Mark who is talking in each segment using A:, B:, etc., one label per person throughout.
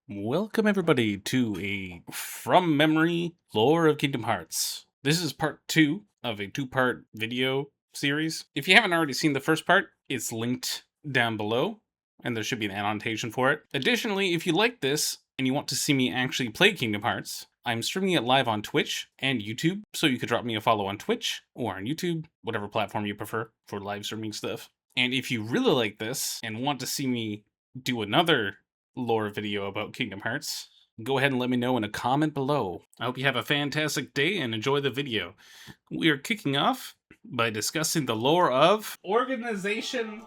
A: Welcome everybody to a From Memory Lore of Kingdom Hearts. This is part 2 of a 2-part video series. If you haven't already seen the first part, it's linked down below, and there should be an annotation for it. Additionally, if you like this, and you want to see me actually play Kingdom Hearts, I'm streaming it live on Twitch and YouTube, so you could drop me a follow on Twitch or on YouTube, whatever platform you prefer for live streaming stuff. And if you really like this, and want to see me do another lore video about Kingdom Hearts, go ahead and let me know in a comment below. I hope you have a fantastic day and enjoy the video. We are kicking off by discussing the lore of Organization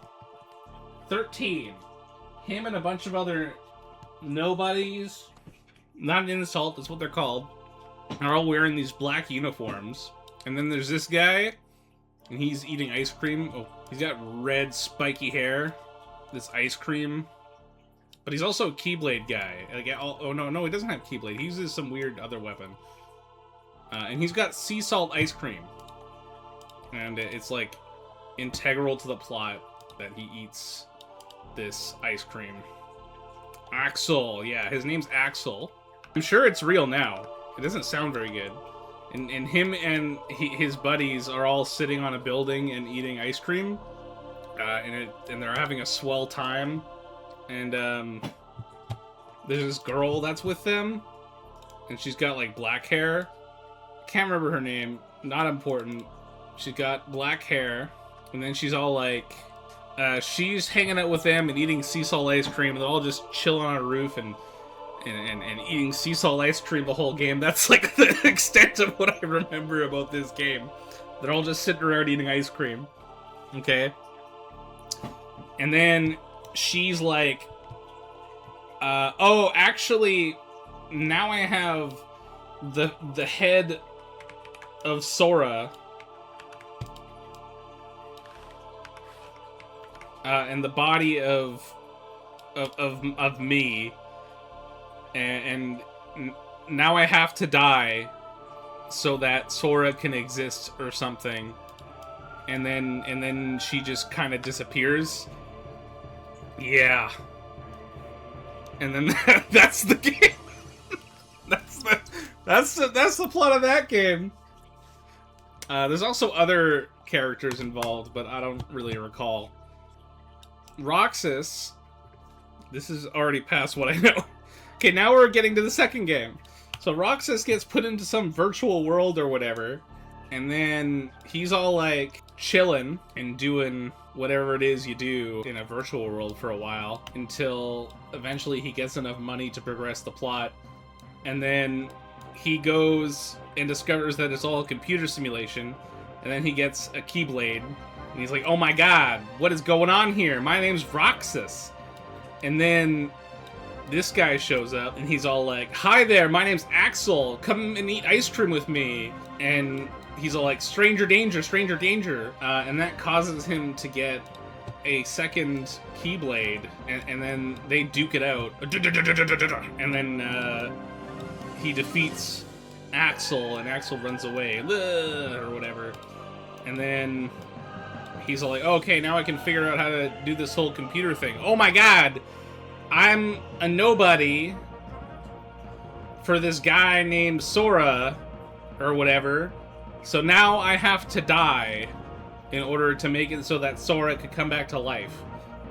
A: 13. Him and a bunch of other nobodies, not an insult, that's what they're called, are all wearing these black uniforms. And then there's this guy, and he's eating ice cream. Oh, he's got red spiky hair. This ice cream. But he's also a Keyblade guy. Like, oh, no, he doesn't have Keyblade. He uses some weird other weapon. And he's got sea salt ice cream. And it's, like, integral to the plot that he eats this ice cream. Axel. Yeah, his name's Axel. I'm sure it's real now. It doesn't sound very good. And him and his buddies are all sitting on a building and eating ice cream. And they're having a swell time. And, there's this girl that's with them, and she's got, like, black hair. Can't remember her name, not important. She's got black hair, and then she's all, like, she's hanging out with them and eating sea salt ice cream, and they're all just chilling on a roof and eating sea salt ice cream the whole game. That's, like, the extent of what I remember about this game. They're all just sitting around eating ice cream. Okay? And then she's like, oh, actually, now I have the head of Sora, and the body of me, and now I have to die so that Sora can exist or something. And then she just kind of disappears. Yeah. And then that's the game. that's the plot of that game. There's also other characters involved, but I don't really recall. Roxas. This is already past what I know. Okay, now we're getting to the second game. So Roxas gets put into some virtual world or whatever, and then he's all like chilling and doing whatever it is you do in a virtual world for a while, until eventually he gets enough money to progress the plot, and then he goes and discovers that it's all a computer simulation, and then he gets a Keyblade, and he's like, oh my god, what is going on here? My name's Roxas. And then this guy shows up, and he's all like, hi there, my name's Axel, come and eat ice cream with me. And he's all like, stranger danger, stranger danger. And that causes him to get a second Keyblade, and then they duke it out. And then he defeats Axel, and Axel runs away, or whatever. And then he's all like, okay, now I can figure out how to do this whole computer thing. Oh my god! I'm a nobody for this guy named Sora, or whatever. So now I have to die in order to make it so that Sora could come back to life.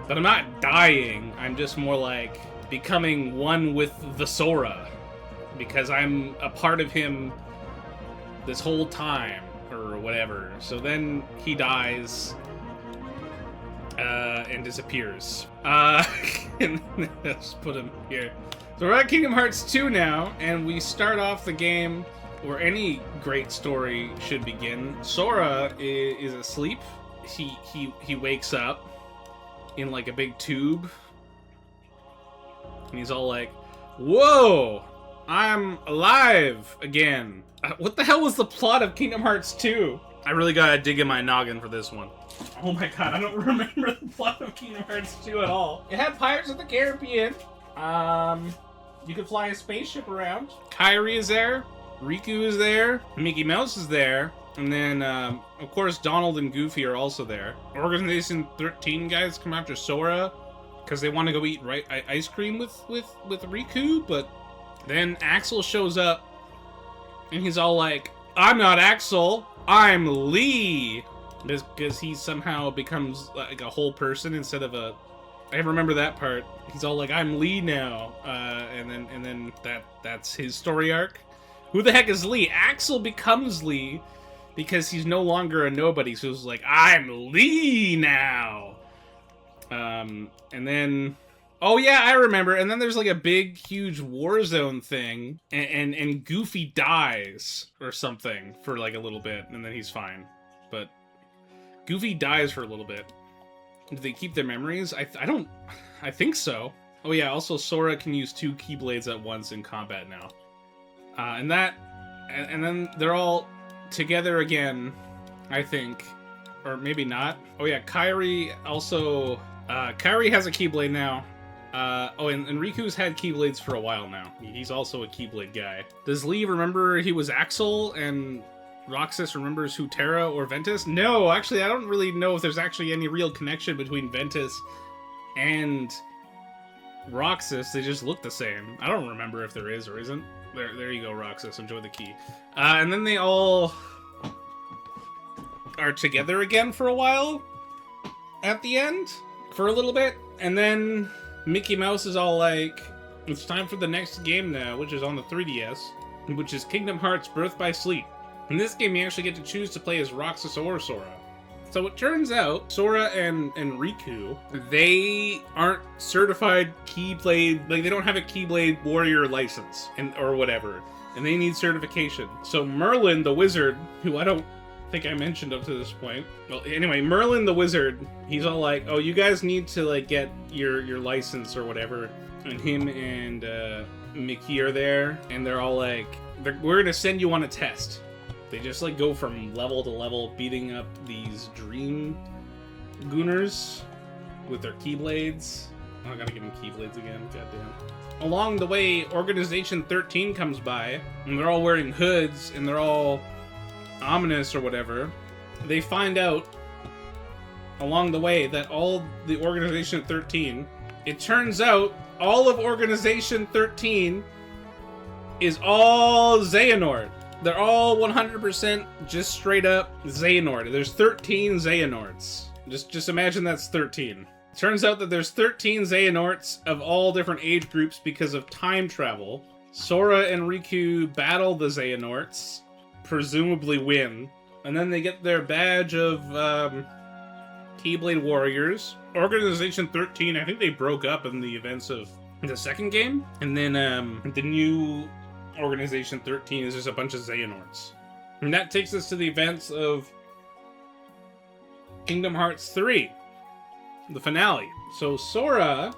A: But I'm not dying, I'm just more like becoming one with the Sora, because I'm a part of him this whole time, or whatever. So then he dies, and disappears. And let's put him here. So we're at Kingdom Hearts 2 now, and we start off the game where any great story should begin. Sora is asleep. He wakes up in like a big tube, and he's all like, whoa, I'm alive again. What the hell was the plot of Kingdom Hearts 2? I really gotta dig in my noggin for this one. Oh my god, I don't remember the plot of Kingdom Hearts 2 at all. It had Pirates of the Caribbean. You could fly a spaceship around. Kairi is there. Riku is there. Mickey Mouse is there. And then, of course, Donald and Goofy are also there. Organization 13 guys come after Sora. because they want to go eat ice cream with Riku, but then Axel shows up, and he's all like, "I'm not Axel, I'm Lee," because he somehow becomes like a whole person instead of a. I remember that part. He's all like, "I'm Lee now," and then that's his story arc. Who the heck is Lee? Axel becomes Lee because he's no longer a nobody. So he's like, "I'm Lee now." And then, oh yeah, I remember. And then there's like a big, huge Warzone thing, and Goofy dies or something for like a little bit, and then he's fine. But Goofy dies for a little bit. Do they keep their memories? I think so. Oh yeah, also Sora can use 2 Keyblades at once in combat now. And then they're all together again, I think. Or maybe not. Oh yeah, Kairi also... Kairi has a Keyblade now. And Riku's had Keyblades for a while now. He's also a Keyblade guy. Does Lee remember he was Axel, and Roxas remembers who Terra or Ventus? No, actually, I don't really know if there's actually any real connection between Ventus and Roxas. They just look the same. I don't remember if there is or isn't. There you go, Roxas. Enjoy the key. And then they all are together again for a while at the end, for a little bit, and then Mickey Mouse is all like, "It's time for the next game now," which is on the 3DS, which is Kingdom Hearts Birth by Sleep. In this game, you actually get to choose to play as Roxas or Sora. So it turns out, Sora and Riku, they aren't certified Keyblade, like they don't have a Keyblade Warrior license, or whatever, and they need certification. So Merlin, the wizard, who I don't think I mentioned up to this point. Well, anyway, Merlin the wizard, he's all like, "Oh, you guys need to like get your license or whatever." And him and Mickey are there, and they're all like, "We're gonna send you on a test." They just like go from level to level, beating up these dream gooners with their Keyblades. Oh, I gotta give them Keyblades again. Goddamn. Along the way, Organization 13 comes by, and they're all wearing hoods, and they're all ominous or whatever. They find out along the way that all the Organization 13, it turns out all of Organization 13 is all Xehanort. They're all 100% just straight up Xehanort. There's 13 Xehanorts. Just imagine that's 13. Turns out that there's 13 Xehanorts of all different age groups because of time travel. Sora and Riku battle the Xehanorts, presumably win, and then they get their badge of Keyblade Warriors. Organization 13, I think they broke up in the events of the second game, and then the new Organization 13 is just a bunch of Xehanorts. And that takes us to the events of Kingdom Hearts 3, the finale. So Sora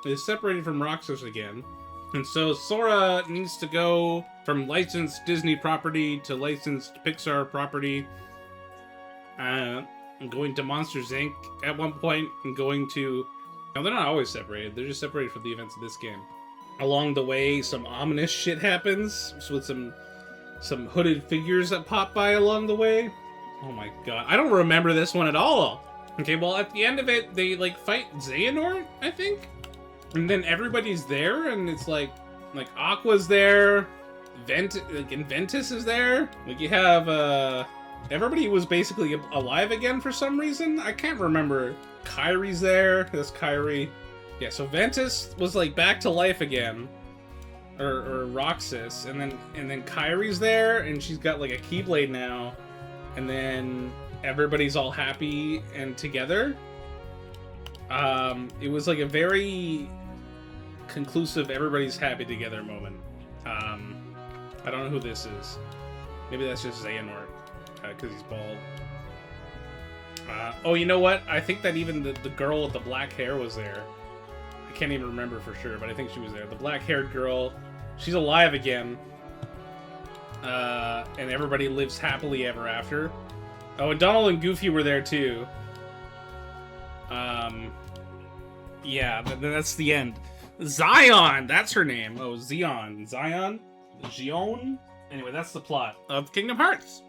A: is separated from Roxas again, and so Sora needs to go from licensed Disney property to licensed Pixar property, going to Monsters, Inc. at one point, and going to... No, they're not always separated. They're just separated from the events of this game. Along the way, some ominous shit happens with some hooded figures that pop by along the way. Oh my god. I don't remember this one at all. Okay, well, at the end of it, they, like, fight Xehanort, I think? And then everybody's there, and it's like Aqua's there, Ventus is there. Like, you have, everybody was basically alive again for some reason. I can't remember. Kairi's there. That's Kairi. Yeah, so Ventus was, like, back to life again. Or Roxas. And then Kairi's there, and she's got, like, a Keyblade now. And then everybody's all happy and together. It was, like, a very conclusive everybody's happy together moment. I don't know who this is. Maybe that's just Xehanort, because he's bald. Oh, you know what? I think that even the girl with the black hair was there. I can't even remember for sure, but I think she was there. The black-haired girl. She's alive again. And everybody lives happily ever after. Oh, and Donald and Goofy were there too. Yeah, that's the end. Zion! That's her name. Oh, Zion. Zion? Anyway, that's the plot of Kingdom Hearts.